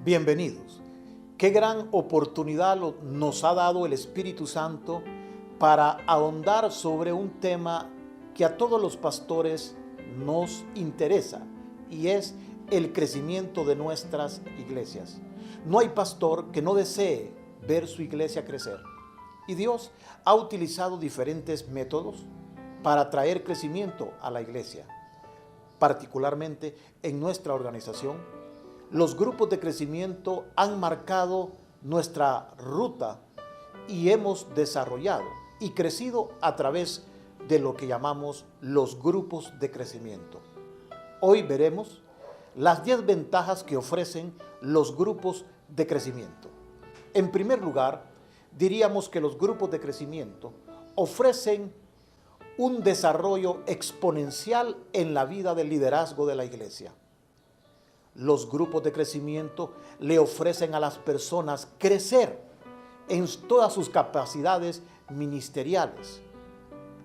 Bienvenidos. Qué gran oportunidad nos ha dado el Espíritu Santo para ahondar sobre un tema que a todos los pastores nos interesa, y es el crecimiento de nuestras iglesias. No hay pastor que no desee ver su iglesia crecer. Y Dios ha utilizado diferentes métodos para traer crecimiento a la iglesia. Particularmente en nuestra organización, los grupos de crecimiento han marcado nuestra ruta y hemos desarrollado y crecido a través de lo que llamamos los grupos de crecimiento. Hoy veremos las 10 ventajas que ofrecen los grupos de crecimiento. En primer lugar, diríamos que los grupos de crecimiento ofrecen un desarrollo exponencial en la vida del liderazgo de la iglesia. Los grupos de crecimiento le ofrecen a las personas crecer en todas sus capacidades ministeriales.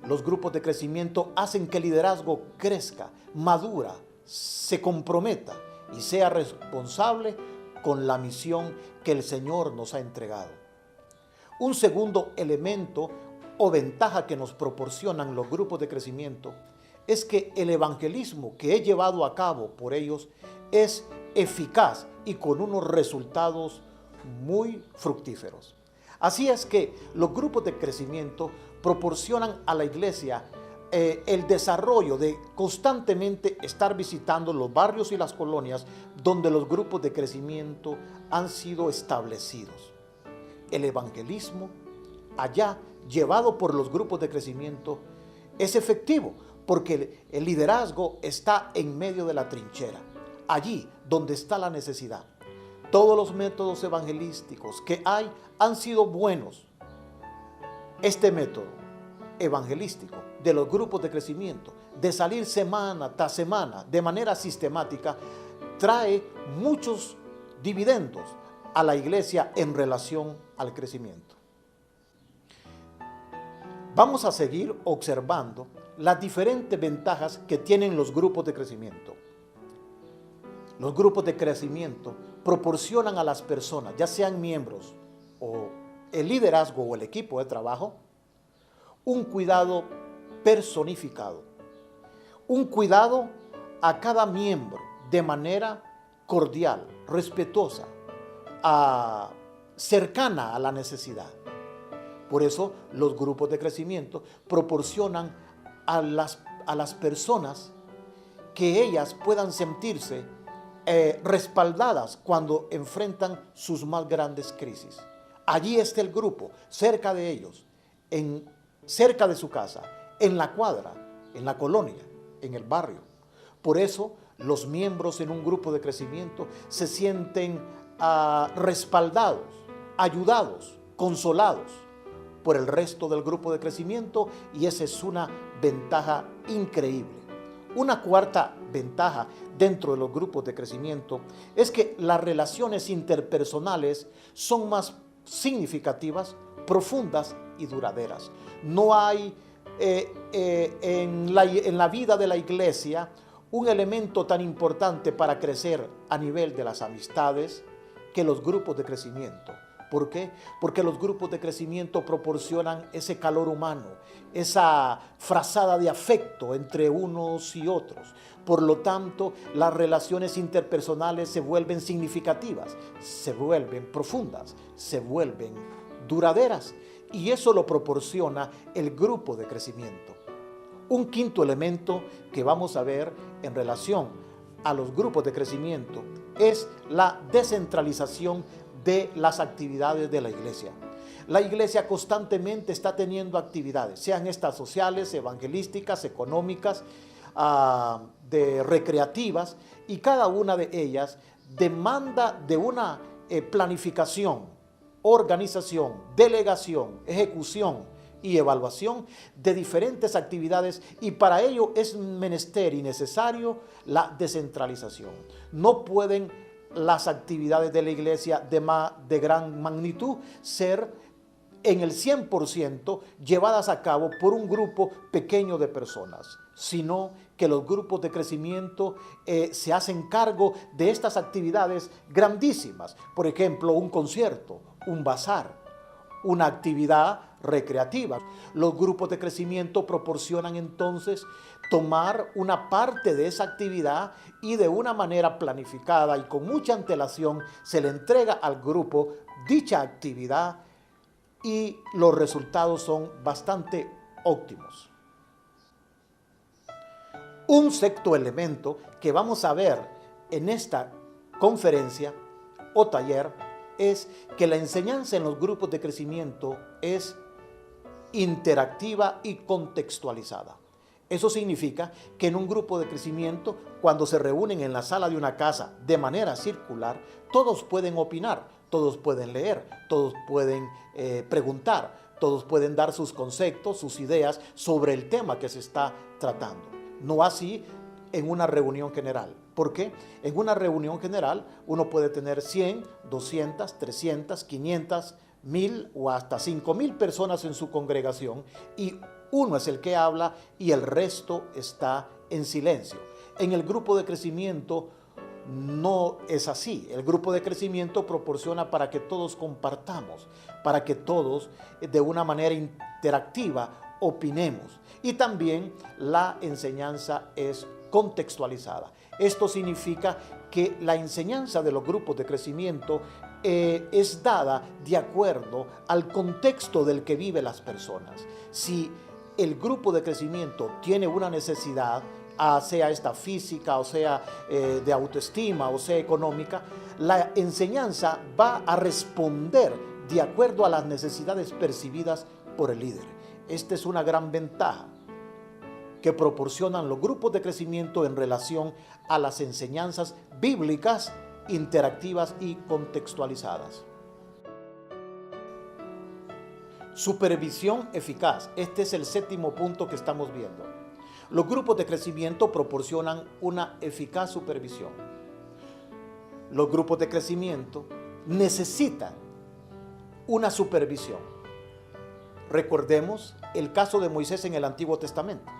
Los grupos de crecimiento hacen que el liderazgo crezca, madura, se comprometa y sea responsable con la misión que el Señor nos ha entregado. Un segundo elemento o ventaja que nos proporcionan los grupos de crecimiento es que el evangelismo que es llevado a cabo por ellos es eficaz y con unos resultados muy fructíferos. Así es que los grupos de crecimiento proporcionan a la iglesia el desarrollo de constantemente estar visitando los barrios y las colonias donde los grupos de crecimiento han sido establecidos. El evangelismo allá llevado por los grupos de crecimiento es efectivo porque el liderazgo está en medio de la trinchera, allí donde está la necesidad. Todos los métodos evangelísticos que hay han sido buenos. Este método evangelístico de los grupos de crecimiento, de salir semana tras semana de manera sistemática, trae muchos dividendos a la iglesia en relación al crecimiento. Vamos a seguir observando las diferentes ventajas que tienen los grupos de crecimiento. Los grupos de crecimiento proporcionan a las personas, ya sean miembros o el liderazgo o el equipo de trabajo, un cuidado personificado, un cuidado a cada miembro de manera cordial, respetuosa, cercana a la necesidad. Por eso los grupos de crecimiento proporcionan a las personas que ellas puedan sentirse respaldadas cuando enfrentan sus más grandes crisis. Allí está el grupo, cerca de ellos, cerca de su casa, en la cuadra, en la colonia, en el barrio. Por eso los miembros en un grupo de crecimiento se sienten respaldados, ayudados, consolados por el resto del grupo de crecimiento, y esa es una ventaja increíble. Una cuarta ventaja dentro de los grupos de crecimiento es que las relaciones interpersonales son más significativas, profundas y duraderas. No hay en la vida de la iglesia un elemento tan importante para crecer a nivel de las amistades que los grupos de crecimiento. ¿Por qué? Porque los grupos de crecimiento proporcionan ese calor humano, esa frazada de afecto entre unos y otros. Por lo tanto, las relaciones interpersonales se vuelven significativas, se vuelven profundas, se vuelven duraderas. Y eso lo proporciona el grupo de crecimiento. Un quinto elemento que vamos a ver en relación a los grupos de crecimiento es la descentralización de las actividades de la iglesia. La iglesia constantemente está teniendo actividades, sean estas sociales, evangelísticas, económicas, de recreativas, y cada una de ellas demanda de una planificación, organización, delegación, ejecución y evaluación de diferentes actividades, y para ello es menester y necesario la descentralización. No pueden las actividades de la iglesia de gran magnitud ser en el 100% llevadas a cabo por un grupo pequeño de personas, sino que los grupos de crecimiento se hacen cargo de estas actividades grandísimas. Por ejemplo, un concierto, un bazar, una actividad recreativa. Los grupos de crecimiento proporcionan entonces tomar una parte de esa actividad y de una manera planificada y con mucha antelación se le entrega al grupo dicha actividad y los resultados son bastante óptimos. Un sexto elemento que vamos a ver en esta conferencia o taller es que la enseñanza en los grupos de crecimiento es interactiva y contextualizada. Eso significa que en un grupo de crecimiento, cuando se reúnen en la sala de una casa de manera circular, todos pueden opinar, todos pueden leer, todos pueden preguntar, todos pueden dar sus conceptos, sus ideas sobre el tema que se está tratando. No así en una reunión general. ¿Por qué? En una reunión general uno puede tener 100, 200, 300, 500, 1000 o hasta 5000 personas en su congregación y uno es el que habla y el resto está en silencio. En el grupo de crecimiento no es así. El grupo de crecimiento proporciona para que todos compartamos, para que todos de una manera interactiva opinemos. Y también la enseñanza es contextualizada. Esto significa que la enseñanza de los grupos de crecimiento es dada de acuerdo al contexto del que viven las personas. Si el grupo de crecimiento tiene una necesidad, sea esta física, o sea de autoestima, o sea económica, la enseñanza va a responder de acuerdo a las necesidades percibidas por el líder. Esta es una gran ventaja que proporcionan los grupos de crecimiento en relación a las enseñanzas bíblicas, interactivas y contextualizadas. Supervisión eficaz. Este es el séptimo punto que estamos viendo. Los grupos de crecimiento proporcionan una eficaz supervisión. Los grupos de crecimiento necesitan una supervisión. Recordemos el caso de Moisés en el Antiguo Testamento.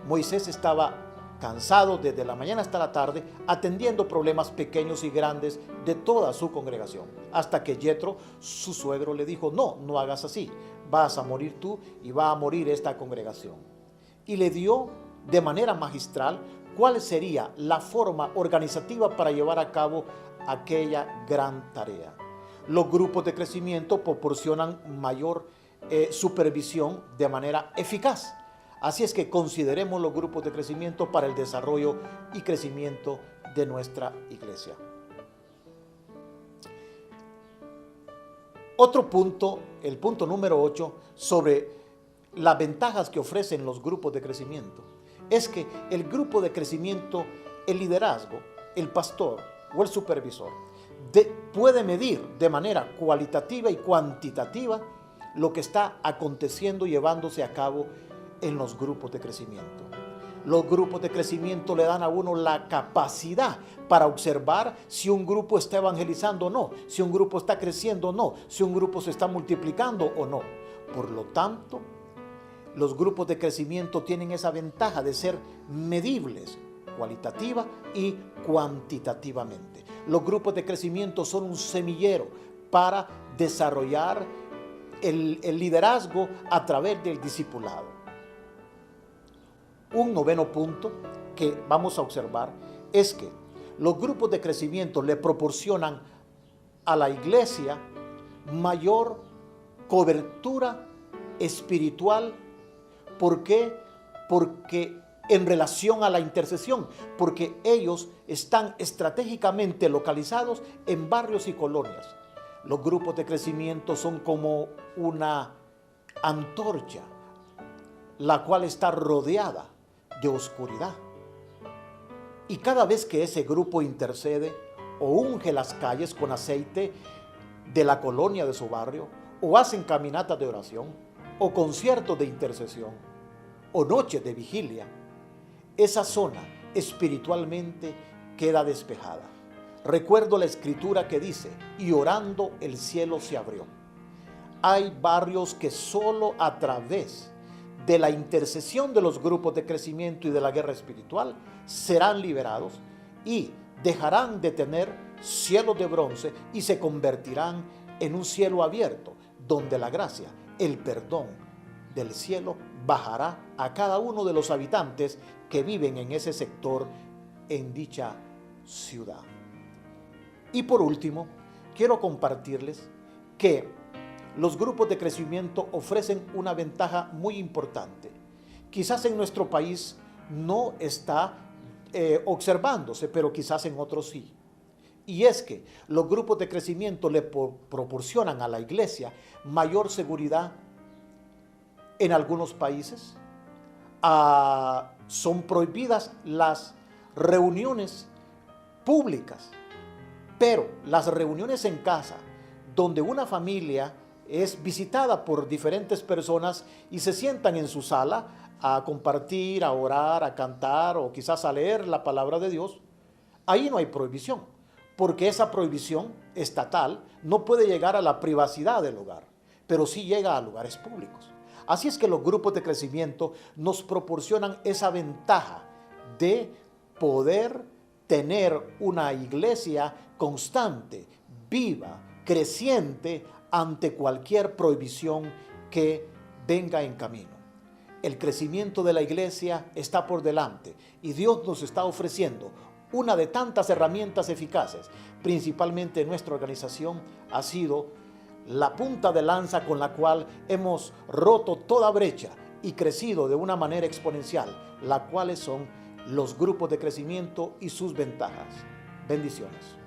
Moisés estaba cansado desde la mañana hasta la tarde atendiendo problemas pequeños y grandes de toda su congregación, hasta que Yetro, su suegro, le dijo: no hagas así, vas a morir tú y va a morir esta congregación. Y le dio de manera magistral cuál sería la forma organizativa para llevar a cabo aquella gran tarea. Los grupos de crecimiento proporcionan mayor supervisión de manera eficaz. Así es que consideremos los grupos de crecimiento para el desarrollo y crecimiento de nuestra iglesia. Otro punto, el punto número 8, sobre las ventajas que ofrecen los grupos de crecimiento, es que el grupo de crecimiento, el liderazgo, el pastor o el supervisor, puede medir de manera cualitativa y cuantitativa lo que está aconteciendo y llevándose a cabo en los grupos de crecimiento. Los grupos de crecimiento le dan a uno la capacidad para observar si un grupo está evangelizando o no, si un grupo está creciendo o no, si un grupo se está multiplicando o no. Por lo tanto, los grupos de crecimiento tienen esa ventaja de ser medibles cualitativa y cuantitativamente. Los grupos de crecimiento son un semillero para desarrollar el liderazgo a través del discipulado. Un noveno punto que vamos a observar es que los grupos de crecimiento le proporcionan a la iglesia mayor cobertura espiritual. ¿Por qué? Porque en relación a la intercesión, porque ellos están estratégicamente localizados en barrios y colonias. Los grupos de crecimiento son como una antorcha, la cual está rodeada de oscuridad. Y cada vez que ese grupo intercede o unge las calles con aceite de la colonia de su barrio, o hacen caminatas de oración, o conciertos de intercesión, o noches de vigilia, esa zona espiritualmente queda despejada. Recuerdo la escritura que dice: y orando el cielo se abrió. hay barrios que solo a través de la intercesión de los grupos de crecimiento y de la guerra espiritual serán liberados y dejarán de tener cielos de bronce y se convertirán en un cielo abierto, donde la gracia, el perdón del cielo bajará a cada uno de los habitantes que viven en ese sector, en dicha ciudad. Y por último, quiero compartirles que los grupos de crecimiento ofrecen una ventaja muy importante. Quizás en nuestro país no está observándose, pero quizás en otros sí. Y es que los grupos de crecimiento le proporcionan a la iglesia mayor seguridad. En algunos países son prohibidas las reuniones públicas, pero las reuniones en casa, donde una familia es visitada por diferentes personas y se sientan en su sala a compartir, a orar, a cantar o quizás a leer la palabra de Dios, ahí no hay prohibición, porque esa prohibición estatal no puede llegar a la privacidad del hogar, pero sí llega a lugares públicos. Así es que los grupos de crecimiento nos proporcionan esa ventaja de poder tener una iglesia constante, viva, creciente ante cualquier prohibición que venga en camino. El crecimiento de la iglesia está por delante y Dios nos está ofreciendo una de tantas herramientas eficaces. Principalmente nuestra organización ha sido la punta de lanza con la cual hemos roto toda brecha y crecido de una manera exponencial, las cuales son los grupos de crecimiento y sus ventajas. Bendiciones.